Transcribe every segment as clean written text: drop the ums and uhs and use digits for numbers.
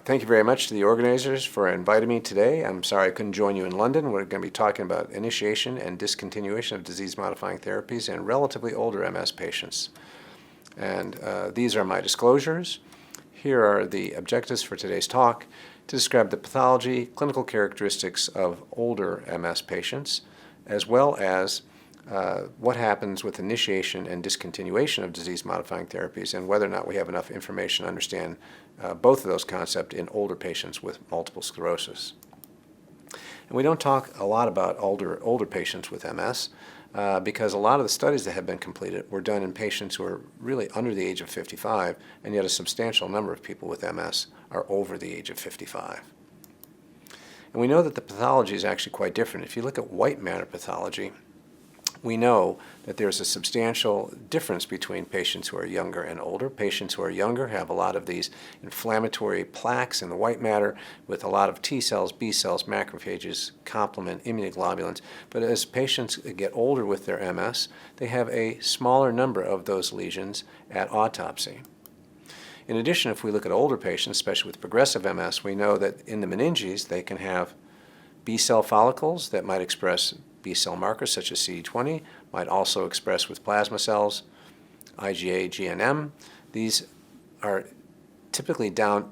Thank you very much to the organizers for inviting me today. I'm sorry I couldn't join you in London. We're going to be talking about initiation and discontinuation of disease-modifying therapies in relatively older MS patients. And these are my disclosures. Here are the objectives for today's talk: to describe the pathology, clinical characteristics of older MS patients, as well as what happens with initiation and discontinuation of disease-modifying therapies, and whether or not we have enough information to understand both of those concepts in older patients with multiple sclerosis. And we don't talk a lot about older patients with MS because a lot of the studies that have been completed were done in patients who are really under the age of 55, and yet a substantial number of people with MS are over the age of 55. And we know that the pathology is actually quite different. If you look at white matter pathology, we know that there's a substantial difference between patients who are younger and older. Patients who are younger have a lot of these inflammatory plaques in the white matter with a lot of T cells, B cells, macrophages, complement, immunoglobulins. But as patients get older with their MS, they have a smaller number of those lesions at autopsy. In addition, if we look at older patients, especially with progressive MS, we know that in the meninges they can have B cell follicles that might express B cell markers such as CD20, might also express with plasma cells, IgA, GNM. These are typically down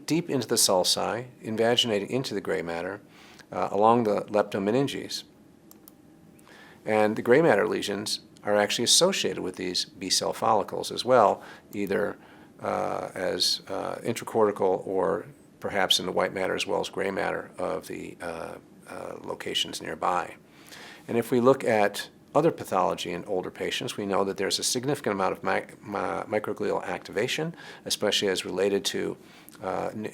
deep into the sulci, invaginating into the gray matter along the leptomeninges. And the gray matter lesions are actually associated with these B cell follicles as well, either as intracortical or perhaps in the white matter as well as gray matter of the locations nearby. And if we look at other pathology in older patients, we know that there's a significant amount of microglial activation, especially as related to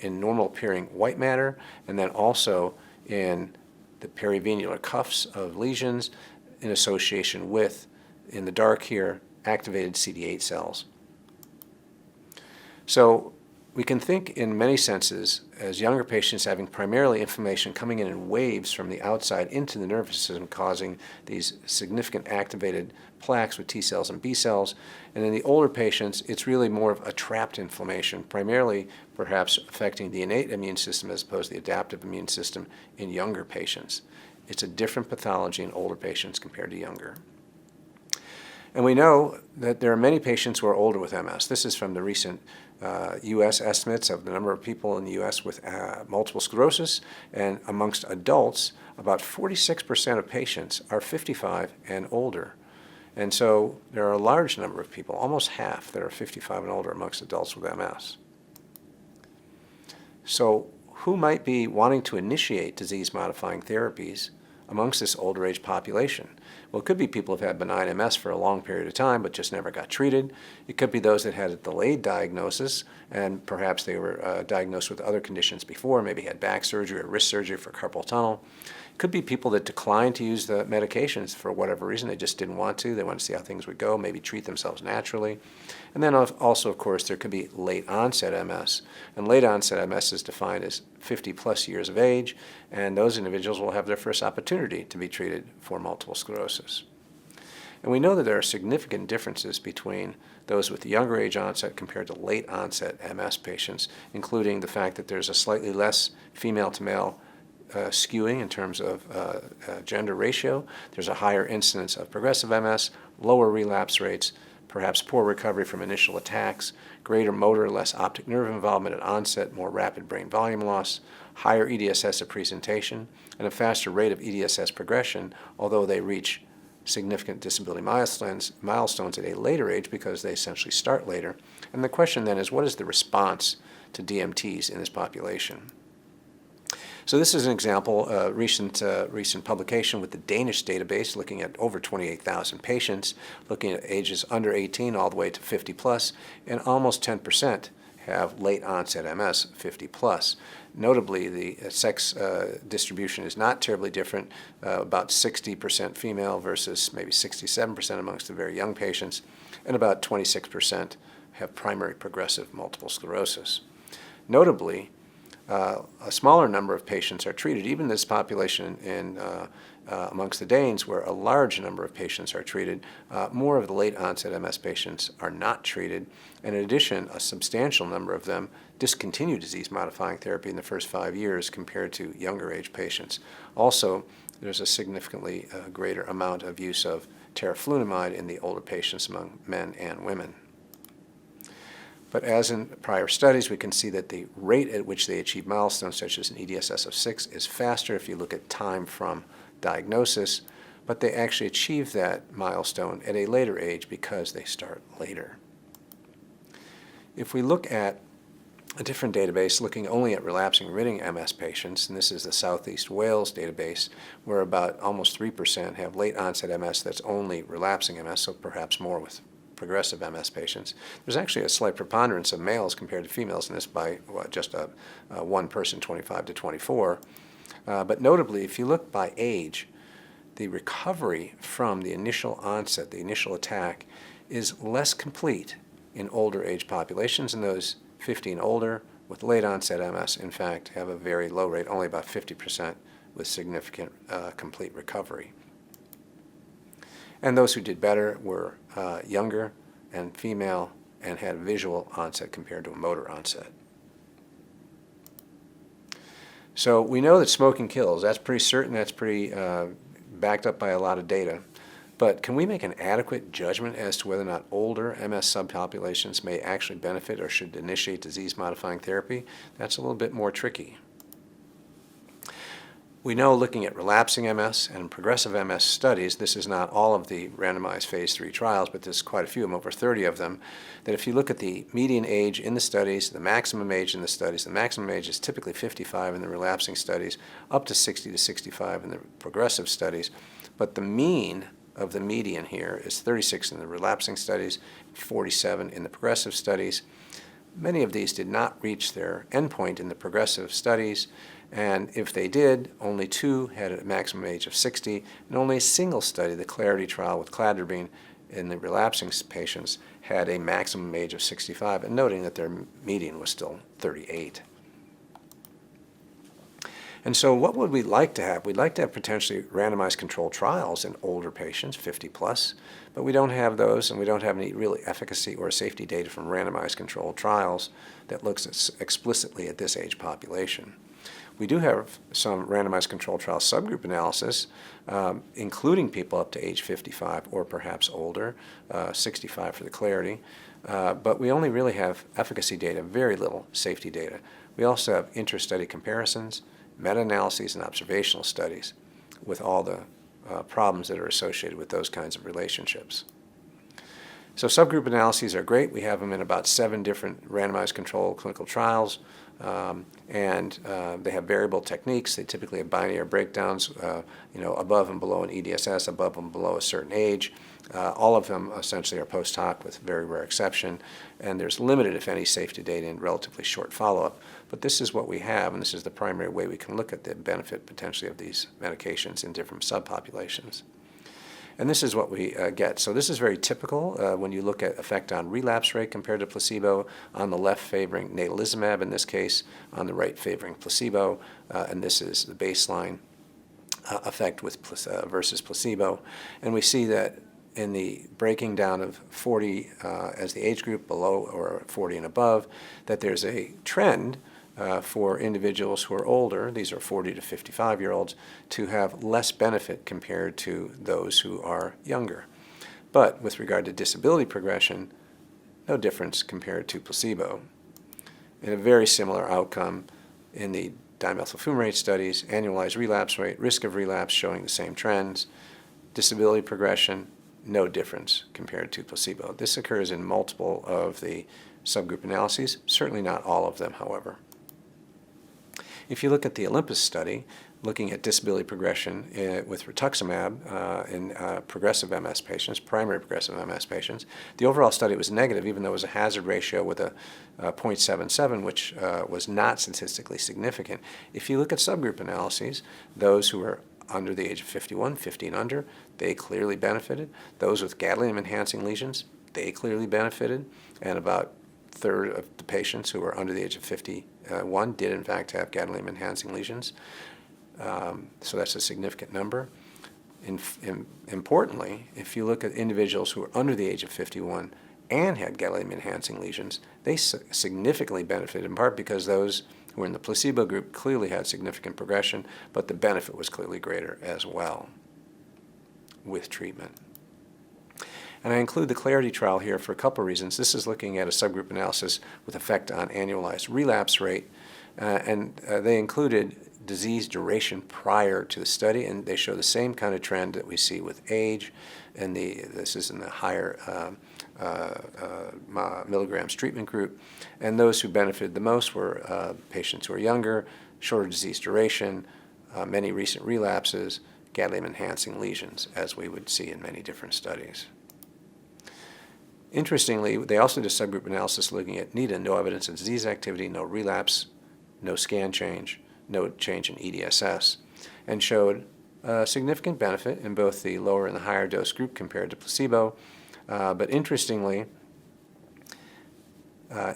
in normal appearing white matter, and then also in the perivenular cuffs of lesions in association with, in the dark here, activated CD8 cells. So we can think in many senses as younger patients having primarily inflammation coming in waves from the outside into the nervous system, causing these significant activated plaques with T cells and B cells. And in the older patients, it's really more of a trapped inflammation, primarily perhaps affecting the innate immune system as opposed to the adaptive immune system in younger patients. It's a different pathology in older patients compared to younger. And we know that there are many patients who are older with MS. This is from the recent U.S. estimates of the number of people in the U.S. with multiple sclerosis, and amongst adults, about 46% of patients are 55 and older. And so there are a large number of people, almost half, that are 55 and older amongst adults with MS. So who might be wanting to initiate disease-modifying therapies amongst this older age population? Well, it could be people who've had benign MS for a long period of time but just never got treated. It could be those that had a delayed diagnosis and perhaps they were diagnosed with other conditions before, maybe had back surgery or wrist surgery for carpal tunnel. It could be people that declined to use the medications for whatever reason. They just didn't want to. They want to see how things would go, maybe treat themselves naturally. And then also, of course, there could be late onset MS. And late onset MS is defined as 50 plus years of age, and those individuals will have their first opportunity to be treated for multiple sclerosis. And we know that there are significant differences between those with younger age onset compared to late onset MS patients, including the fact that there's a slightly less female to male skewing in terms of gender ratio. There's a higher incidence of progressive MS, lower relapse rates, perhaps poor recovery from initial attacks, greater motor, less optic nerve involvement at onset, more rapid brain volume loss, higher EDSS at presentation, and a faster rate of EDSS progression, although they reach significant disability milestones at a later age because they essentially start later. And the question then is, what is the response to DMTs in this population? So this is an example, recent publication with the Danish database looking at over 28,000 patients, looking at ages under 18 all the way to 50 plus, and almost 10% have late onset MS, 50 plus. Notably, the sex distribution is not terribly different, about 60% female versus maybe 67% amongst the very young patients, and about 26% have primary progressive multiple sclerosis. Notably, a smaller number of patients are treated. Even this population in amongst the Danes, where a large number of patients are treated, more of the late onset MS patients are not treated. And in addition, a substantial number of them discontinue disease-modifying therapy in the first 5 years compared to younger age patients. Also, there's a significantly greater amount of use of teriflunomide in the older patients among men and women. But as in prior studies, we can see that the rate at which they achieve milestones, such as an EDSS of 6, is faster if you look at time from diagnosis, but they actually achieve that milestone at a later age because they start later. If we look at a different database looking only at relapsing remitting MS patients, and this is the Southeast Wales database, where about almost 3% have late onset MS that's only relapsing MS, so perhaps more with progressive MS patients. There's actually a slight preponderance of males compared to females in this by just one person, 25 to 24. But notably, if you look by age, the recovery from the initial onset, the initial attack, is less complete in older age populations, and those 50 and older with late onset MS, in fact, have a very low rate, only about 50% with significant complete recovery. And those who did better were younger and female and had visual onset compared to a motor onset. So we know that smoking kills. That's pretty certain. That's pretty backed up by a lot of data. But can we make an adequate judgment as to whether or not older MS subpopulations may actually benefit or should initiate disease-modifying therapy? That's a little bit more tricky. We know, looking at relapsing MS and progressive MS studies, this is not all of the randomized phase 3 trials, but there's quite a few of them, over 30 of them, that if you look at the median age in the studies, the maximum age in the studies, the maximum age is typically 55 in the relapsing studies, up to 60 to 65 in the progressive studies, but the mean of the median here is 36 in the relapsing studies, 47 in the progressive studies. Many of these did not reach their endpoint in the progressive studies, and if they did, only 2 had a maximum age of 60, and only a single study, the Clarity trial with cladribine in the relapsing patients, had a maximum age of 65, and noting that their median was still 38. And so what would we like to have? We'd like to have potentially randomized controlled trials in older patients, 50 plus, but we don't have those, and we don't have any really efficacy or safety data from randomized controlled trials that looks explicitly at this age population. We do have some randomized controlled trial subgroup analysis, including people up to age 55 or perhaps older, 65 for the Clarity, but we only really have efficacy data, very little safety data. We also have inter-study comparisons, meta-analyses, and observational studies with all the problems that are associated with those kinds of relationships. So subgroup analyses are great. We have them in about 7 different randomized controlled clinical trials, and they have variable techniques. They typically have binary breakdowns, above and below an EDSS, above and below a certain age. All of them essentially are post hoc with very rare exception, and there's limited, if any, safety data in relatively short follow-up. But this is what we have, and this is the primary way we can look at the benefit potentially of these medications in different subpopulations. And this is what we get. So this is very typical when you look at effect on relapse rate compared to placebo, on the left favoring natalizumab in this case, on the right favoring placebo, and this is the baseline effect with versus placebo. And we see that in the breaking down of 40 as the age group below or 40 and above, that there's a trend for individuals who are older, these are 40 to 55-year-olds, to have less benefit compared to those who are younger. But with regard to disability progression, no difference compared to placebo. And a very similar outcome in the dimethyl fumarate studies, annualized relapse rate, risk of relapse showing the same trends, disability progression, no difference compared to placebo. This occurs in multiple of the subgroup analyses, certainly not all of them, however. If you look at the Olympus study, looking at disability progression with rituximab in progressive MS patients, primary progressive MS patients, the overall study was negative, even though it was a hazard ratio with a 0.77, which was not statistically significant. If you look at subgroup analyses, those who were under the age of 51, 50 and under, they clearly benefited. Those with gadolinium-enhancing lesions, they clearly benefited, and about a third of the patients who were under the age of 51 did in fact have gadolinium-enhancing lesions. So that's a significant number. Importantly, if you look at individuals who were under the age of 51 and had gadolinium-enhancing lesions, they significantly benefited, in part because those who were in the placebo group clearly had significant progression, but the benefit was clearly greater as well with treatment. And I include the Clarity trial here for a couple of reasons. This is looking at a subgroup analysis with effect on annualized relapse rate, and they included disease duration prior to the study, and they show the same kind of trend that we see with age, and this is in the higher milligrams treatment group. And those who benefited the most were patients who are younger, shorter disease duration, many recent relapses, gadolinium-enhancing lesions, as we would see in many different studies. Interestingly, they also did subgroup analysis looking at NIDA, no evidence of disease activity, no relapse, no scan change, no change in EDSS, and showed significant benefit in both the lower and the higher dose group compared to placebo. But interestingly,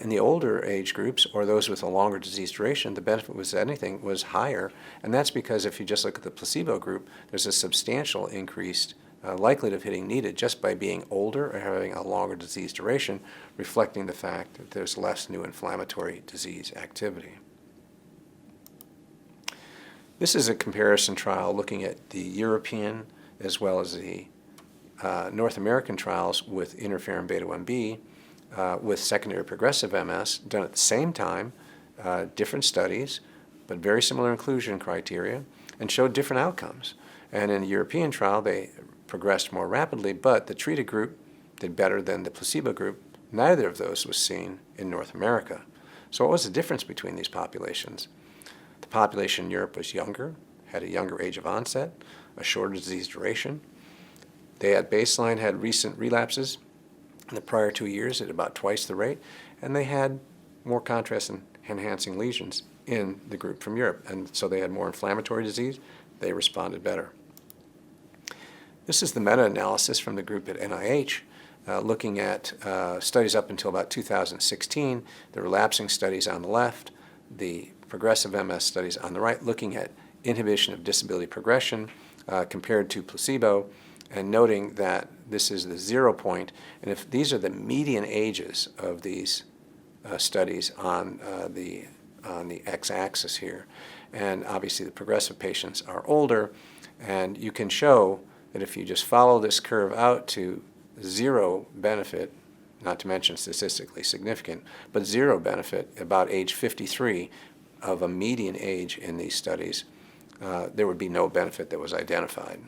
in the older age groups or those with a longer disease duration, the benefit was higher, and that's because if you just look at the placebo group, there's a substantial increased likelihood of hitting NIDA just by being older or having a longer disease duration, reflecting the fact that there's less new inflammatory disease activity. This is a comparison trial looking at the European as well as the North American trials with interferon beta-1b with secondary progressive MS done at the same time, different studies, but very similar inclusion criteria, and showed different outcomes. And in the European trial, they progressed more rapidly, but the treated group did better than the placebo group. Neither of those was seen in North America. So what was the difference between these populations? The population in Europe was younger, had a younger age of onset, a shorter disease duration. They at baseline had recent relapses in the prior 2 years at about twice the rate, and they had more contrast-enhancing lesions in the group from Europe, and so they had more inflammatory disease. They responded better. This is the meta-analysis from the group at NIH, looking at studies up until about 2016, the relapsing studies on the left, the progressive MS studies on the right, looking at inhibition of disability progression compared to placebo, and noting that this is the 0 point, and if these are the median ages of these studies on the x-axis here, and obviously the progressive patients are older, and you can show that if you just follow this curve out to 0 benefit, not to mention statistically significant, but 0 benefit about age 53 of a median age in these studies, there would be no benefit that was identified.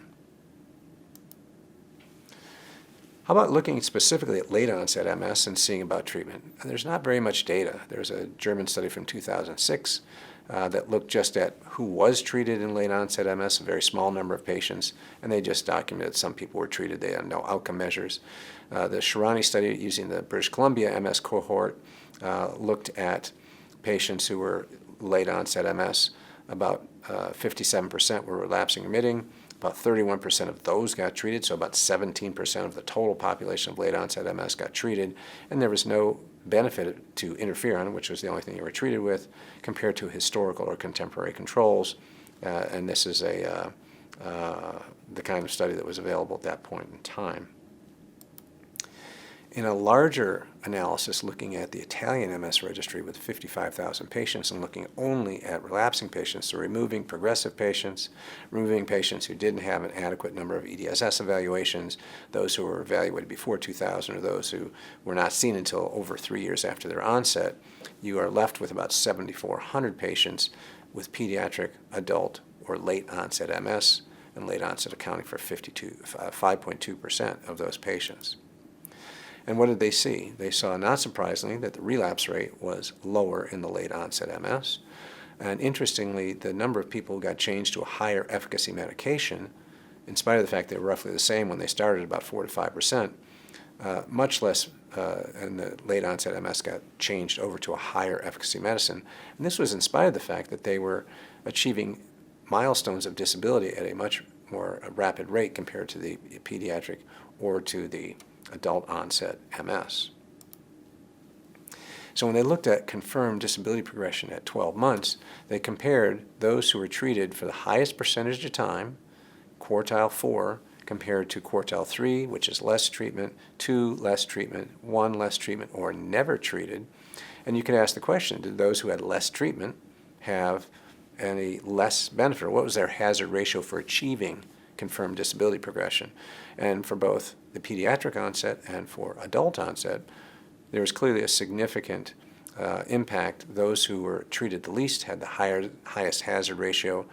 How about looking specifically at late onset MS and seeing about treatment? And there's not very much data. There's a German study from 2006 that looked just at who was treated in late onset MS, a very small number of patients, and they just documented some people were treated. They had no outcome measures. The Shirani study using the British Columbia MS cohort looked at patients who were late onset MS. About 57% were relapsing remitting. About 31% of those got treated, so about 17% of the total population of late onset MS got treated, and there was no benefit to interferon, which was the only thing you were treated with, compared to historical or contemporary controls. And this is the kind of study that was available at that point in time. In a larger analysis looking at the Italian MS registry with 55,000 patients and looking only at relapsing patients, so removing progressive patients, removing patients who didn't have an adequate number of EDSS evaluations, those who were evaluated before 2000 or those who were not seen until over 3 years after their onset, you are left with about 7,400 patients with pediatric, adult, or late onset MS, and late onset accounting for 5.2% of those patients. And what did they see? They saw, not surprisingly, that the relapse rate was lower in the late onset MS. And interestingly, the number of people who got changed to a higher efficacy medication, in spite of the fact they were roughly the same when they started, about 4 to 5%, much less in the late onset MS got changed over to a higher efficacy medicine. And this was in spite of the fact that they were achieving milestones of disability at a much more rapid rate compared to the pediatric or to the adult onset MS. So when they looked at confirmed disability progression at 12 months, they compared those who were treated for the highest percentage of time quartile 4 compared to quartile 3, which is less treatment, 2 less treatment, 1 less treatment, or never treated. And you can ask the question, did those who had less treatment have any less benefit? What was their hazard ratio for achieving confirmed disability progression? And for both the pediatric onset and for adult onset, there was clearly a significant impact. Those who were treated the least had the highest hazard ratio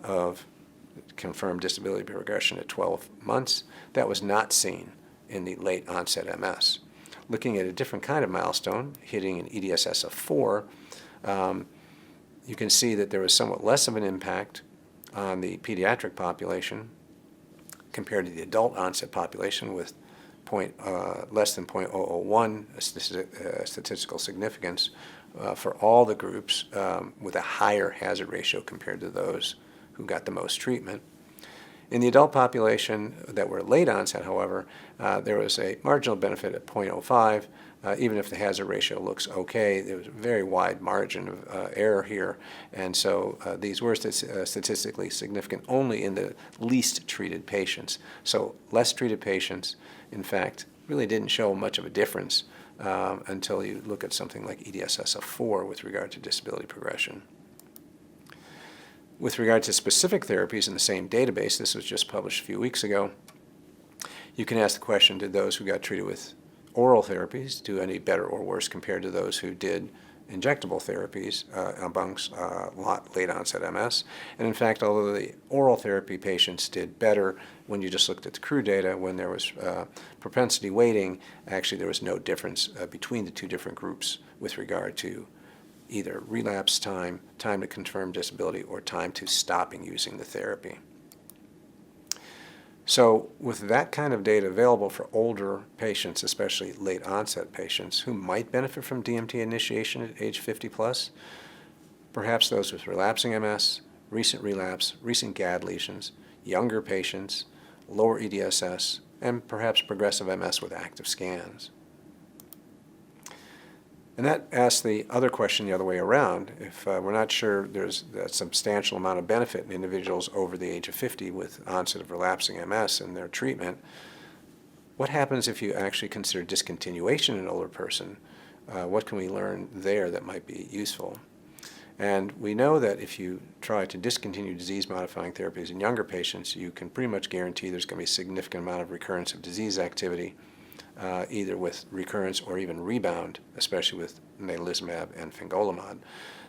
of confirmed disability progression at 12 months. That was not seen in the late onset MS. Looking at a different kind of milestone, hitting an EDSS of 4, you can see that there was somewhat less of an impact on the pediatric population compared to the adult onset population, with less than 0.001 statistical significance for all the groups, with a higher hazard ratio compared to those who got the most treatment. In the adult population that were late onset, however, there was a marginal benefit at 0.05. Even if the hazard ratio looks okay, there was a very wide margin of error here, and so these were statistically significant only in the least treated patients. So less treated patients, in fact, really didn't show much of a difference until you look at something like EDSS of 4 with regard to disability progression. With regard to specific therapies in the same database, this was just published a few weeks ago, you can ask the question, did those who got treated with oral therapies do any better or worse compared to those who did injectable therapies amongst late onset MS? And in fact, although the oral therapy patients did better when you just looked at the crew data, when there was propensity weighting, actually there was no difference between the two different groups with regard to either relapse time, time to confirm disability, or time to stopping using the therapy. So with that kind of data available for older patients, especially late onset patients who might benefit from DMT initiation at age 50 plus, perhaps those with relapsing MS, recent relapse, recent GAD lesions, younger patients, lower EDSS, and perhaps progressive MS with active scans. And that asks the other question the other way around. If we're not sure there's a substantial amount of benefit in individuals over the age of 50 with onset of relapsing MS and their treatment, what happens if you actually consider discontinuation in an older person? What can we learn there that might be useful? And we know that if you try to discontinue disease-modifying therapies in younger patients, you can pretty much guarantee there's going to be a significant amount of recurrence of disease activity, either with recurrence or even rebound, especially with natalizumab and fingolimod.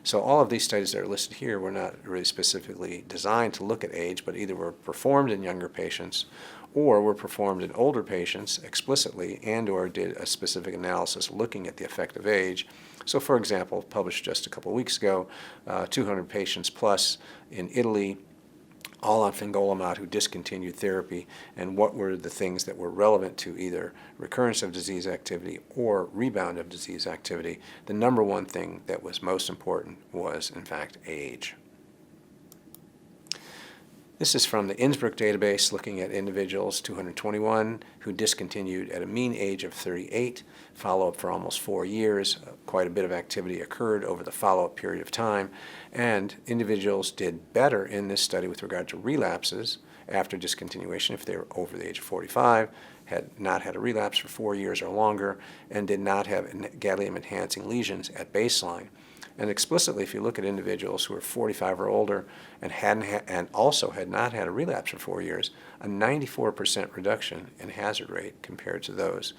So all of these studies that are listed here were not really specifically designed to look at age, but either were performed in younger patients or were performed in older patients explicitly and or did a specific analysis looking at the effect of age. So for example, published just a couple of weeks ago, 200 patients plus in Italy, all on fingolimod who discontinued therapy, and what were the things that were relevant to either recurrence of disease activity or rebound of disease activity. The number one thing that was most important was, in fact, age. This is from the Innsbruck database looking at individuals, 221, who discontinued at a mean age of 38, follow-up for almost 4 years. Quite a bit of activity occurred over the follow-up period of time, and individuals did better in this study with regard to relapses after discontinuation if they were over the age of 45, had not had a relapse for 4 years or longer, and did not have gadolinium-enhancing lesions at baseline. And explicitly, if you look at individuals who are 45 or older and also had not had a relapse for 4 years, a 94% reduction in hazard rate compared to those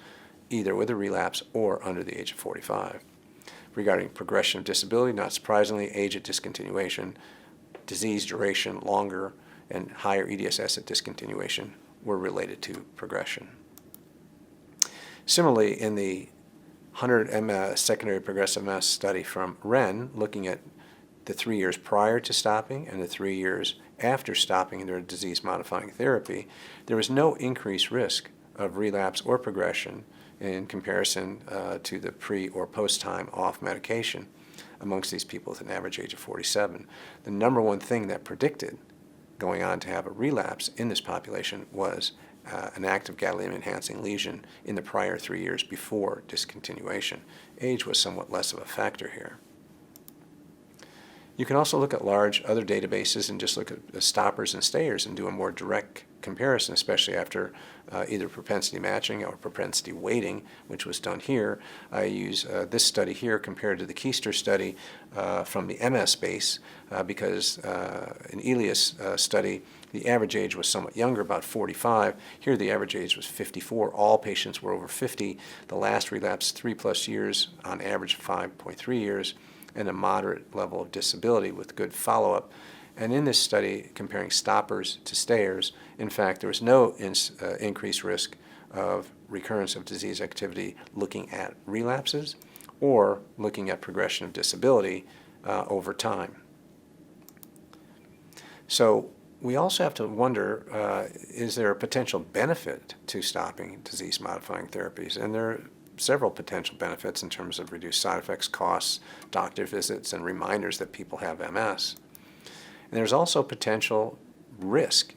either with a relapse or under the age of 45. Regarding progression of disability, not surprisingly, age at discontinuation, disease duration longer, and higher EDSS at discontinuation were related to progression. Similarly, in the 100 secondary progressive MS study from Rennes, looking at the 3 years prior to stopping and the 3 years after stopping their disease-modifying therapy, there was no increased risk of relapse or progression in comparison to the pre or post-time off medication amongst these people with an average age of 47. The number one thing that predicted going on to have a relapse in this population was an active gadolinium-enhancing lesion in the prior 3 years before discontinuation. Age was somewhat less of a factor here. You can also look at large other databases and just look at the stoppers and stayers and do a more direct comparison, especially after either propensity matching or propensity weighting, which was done here. I use this study here compared to the Keister study from the MS base because in Elias' study, the average age was somewhat younger, about 45. Here the average age was 54. All patients were over 50. The last relapse 3+ years, on average 5.3 years, and a moderate level of disability with good follow-up. And in this study, comparing stoppers to stayers, in fact, there was no increased risk of recurrence of disease activity looking at relapses or looking at progression of disability over time. So we also have to wonder, is there a potential benefit to stopping disease-modifying therapies? And there are several potential benefits in terms of reduced side effects, costs, doctor visits, and reminders that people have MS. And there's also potential risk.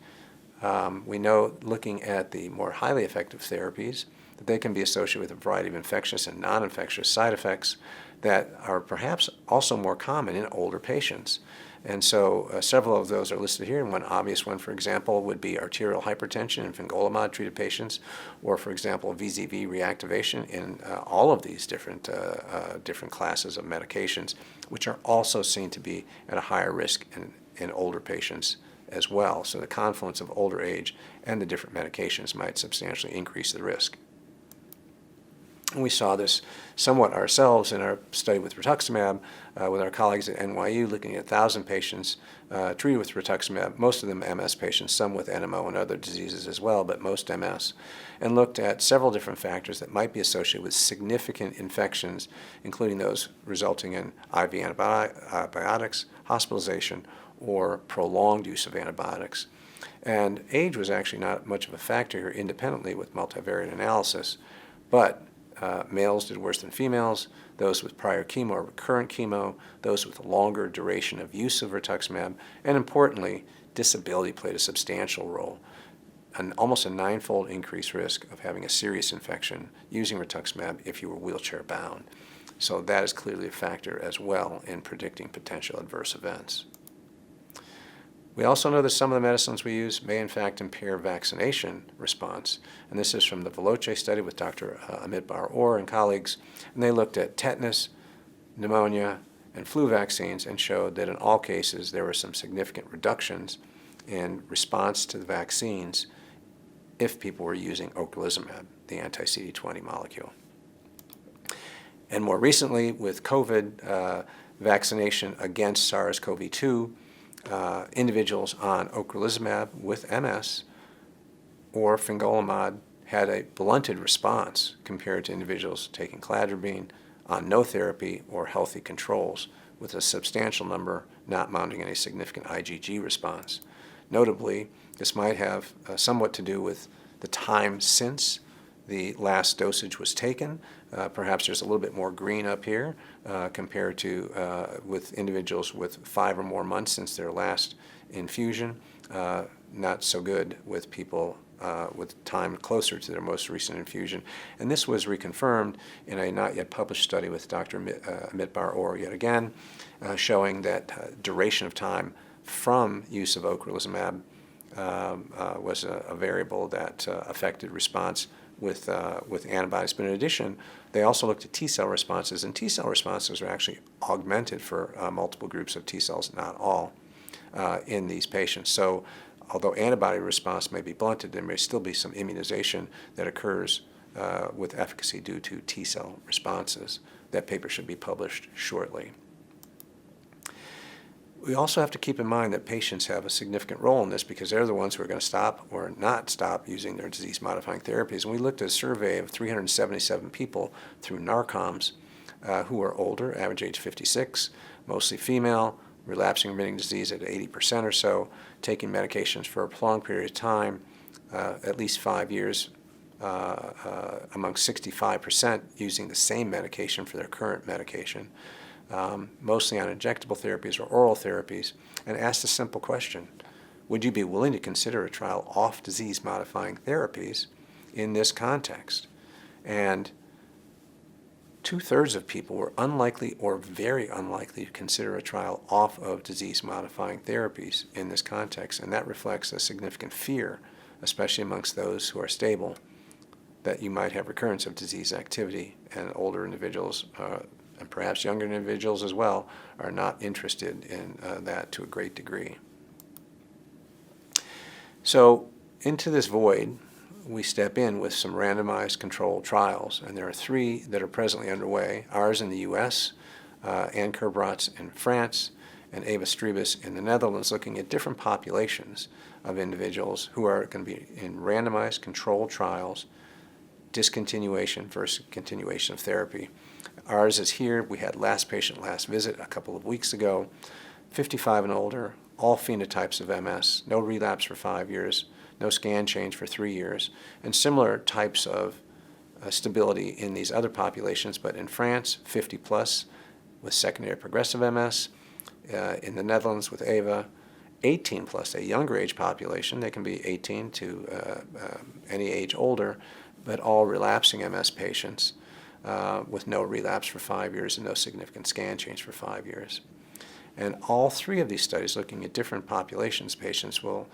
We know, looking at the more highly effective therapies, that they can be associated with a variety of infectious and non-infectious side effects that are perhaps also more common in older patients. And so several of those are listed here, and one obvious one, for example, would be arterial hypertension in fingolimod-treated patients, or, for example, VZV reactivation in all of these different classes of medications, which are also seen to be at a higher risk in older patients as well. So the confluence of older age and the different medications might substantially increase the risk. And we saw this somewhat ourselves in our study with rituximab with our colleagues at NYU, looking at 1,000 patients treated with rituximab, most of them MS patients, some with NMO and other diseases as well, but most MS, and looked at several different factors that might be associated with significant infections, including those resulting in IV antibiotics, hospitalization, or prolonged use of antibiotics. And age was actually not much of a factor here independently with multivariate analysis, but males did worse than females, those with prior chemo or recurrent chemo, those with a longer duration of use of rituximab, and importantly, disability played a substantial role. Almost a 9-fold increased risk of having a serious infection using rituximab if you were wheelchair bound. So that is clearly a factor as well in predicting potential adverse events. We also know that some of the medicines we use may in fact impair vaccination response. And this is from the Veloce study with Dr. Amit Bar-Or and colleagues. And they looked at tetanus, pneumonia, and flu vaccines and showed that in all cases there were some significant reductions in response to the vaccines if people were using ocrelizumab, the anti-CD20 molecule. And more recently with COVID, vaccination against SARS-CoV-2, individuals on ocrelizumab with MS or fingolimod had a blunted response compared to individuals taking cladribine on no therapy or healthy controls, with a substantial number not mounting any significant IgG response. Notably, this might have somewhat to do with the time since the last dosage was taken. Perhaps there's a little bit more green up here compared to with individuals with 5 or more months since their last infusion. Not so good with people with time closer to their most recent infusion. And this was reconfirmed in a not yet published study with Dr. Amit Bar-Or yet again, showing that duration of time from use of ocrelizumab was a variable that affected response with antibodies. But in addition, they also looked at T-cell responses, and T-cell responses are actually augmented for multiple groups of T-cells, not all, in these patients. So although antibody response may be blunted, there may still be some immunization that occurs with efficacy due to T-cell responses. That paper should be published shortly. We also have to keep in mind that patients have a significant role in this because they're the ones who are going to stop or not stop using their disease-modifying therapies. And we looked at a survey of 377 people through NARCOMS who are older, average age 56, mostly female, relapsing remitting disease at 80% or so, taking medications for a prolonged period of time, at least 5 years, among 65% using the same medication for their current medication. Mostly on injectable therapies or oral therapies, and asked a simple question: would you be willing to consider a trial off disease-modifying therapies in this context? And 2/3 of people were unlikely or very unlikely to consider a trial off of disease-modifying therapies in this context, and that reflects a significant fear, especially amongst those who are stable, that you might have recurrence of disease activity, and older individuals, and perhaps younger individuals as well, are not interested in that to a great degree. So into this void, we step in with some randomized controlled trials, and there are 3 that are presently underway, ours in the U.S., Anne Kerbrot's in France, and Eva Stribes in the Netherlands, looking at different populations of individuals who are going to be in randomized controlled trials, discontinuation versus continuation of therapy. Ours is here. We had last patient last visit a couple of weeks ago, 55 and older, all phenotypes of MS, no relapse for 5 years, no scan change for 3 years, and similar types of stability in these other populations, but in France, 50 plus with secondary progressive MS, in the Netherlands with Eva, 18 plus, a younger age population. They can be 18 to any age older, but all relapsing MS patients with no relapse for 5 years and no significant scan change for 5 years. And all 3 of these studies, looking at different populations, patients will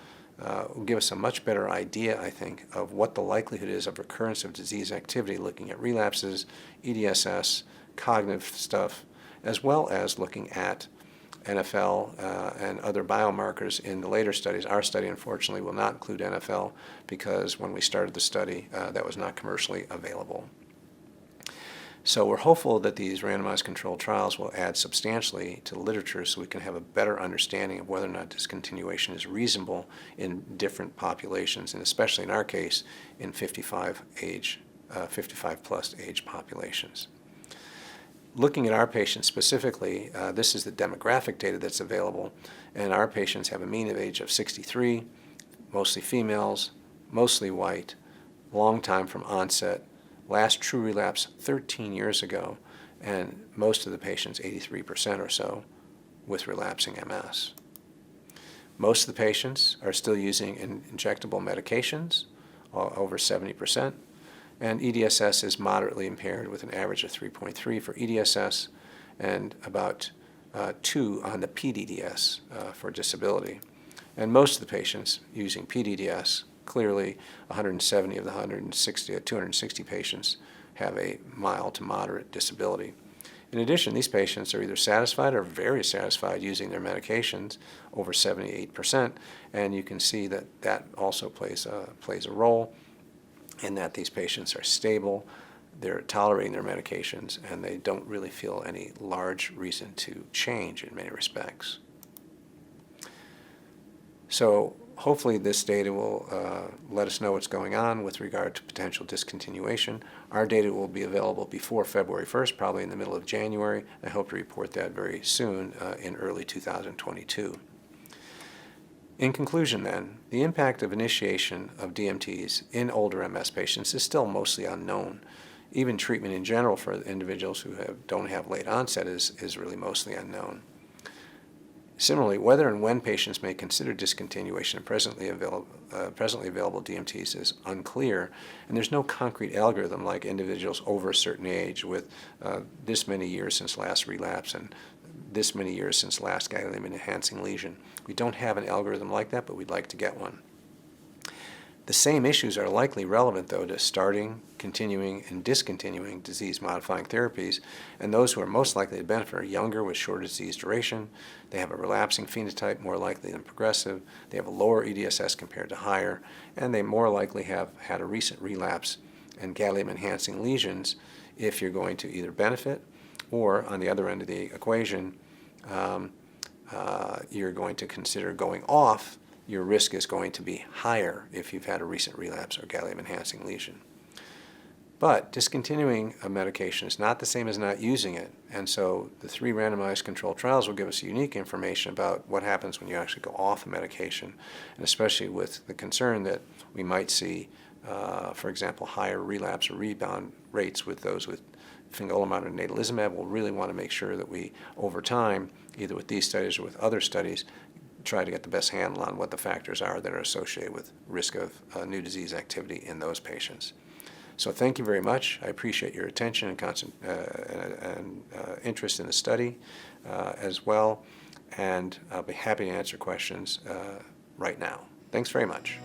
give us a much better idea, I think, of what the likelihood is of recurrence of disease activity, looking at relapses, EDSS, cognitive stuff, as well as looking at NFL and other biomarkers in the later studies. Our study, unfortunately, will not include NFL because when we started the study, that was not commercially available. So we're hopeful that these randomized controlled trials will add substantially to the literature so we can have a better understanding of whether or not discontinuation is reasonable in different populations, and especially in our case, in 55 plus age populations. Looking at our patients specifically, this is the demographic data that's available, and our patients have a mean of age of 63, mostly females, mostly white, long time from onset, last true relapse 13 years ago, and most of the patients, 83% or so, with relapsing MS. Most of the patients are still using injectable medications, over 70%, and EDSS is moderately impaired with an average of 3.3 for EDSS and about 2 on the PDDS for disability. And most of the patients using PDDS, clearly 170 of the 260 patients have a mild to moderate disability. In addition, these patients are either satisfied or very satisfied using their medications, over 78%, and you can see that that also plays a role in that these patients are stable, they're tolerating their medications, and they don't really feel any large reason to change in many respects. So hopefully this data will let us know what's going on with regard to potential discontinuation. Our data will be available before February 1st, probably in the middle of January. I hope to report that very soon in early 2022. In conclusion then, the impact of initiation of DMTs in older MS patients is still mostly unknown. Even treatment in general for individuals who don't have late onset is really mostly unknown. Similarly, whether and when patients may consider discontinuation of presently available DMTs is unclear, and there's no concrete algorithm like individuals over a certain age with this many years since last relapse and this many years since last gadolinium-enhancing lesion. We don't have an algorithm like that, but we'd like to get one. The same issues are likely relevant, though, to starting, continuing, and discontinuing disease-modifying therapies, and those who are most likely to benefit are younger with shorter disease duration. They have a relapsing phenotype more likely than progressive. They have a lower EDSS compared to higher, and they more likely have had a recent relapse and gadolinium-enhancing lesions if you're going to either benefit or, on the other end of the equation, you're going to consider going off. Your risk is going to be higher if you've had a recent relapse or gadolinium-enhancing lesion. But discontinuing a medication is not the same as not using it, and so the 3 randomized controlled trials will give us unique information about what happens when you actually go off a medication, and especially with the concern that we might see, for example, higher relapse or rebound rates with those with fingolimod or natalizumab. We'll really want to make sure that we, over time, either with these studies or with other studies, try to get the best handle on what the factors are that are associated with risk of new disease activity in those patients. So thank you very much. I appreciate your attention and interest in the study as well, and I'll be happy to answer questions right now. Thanks very much.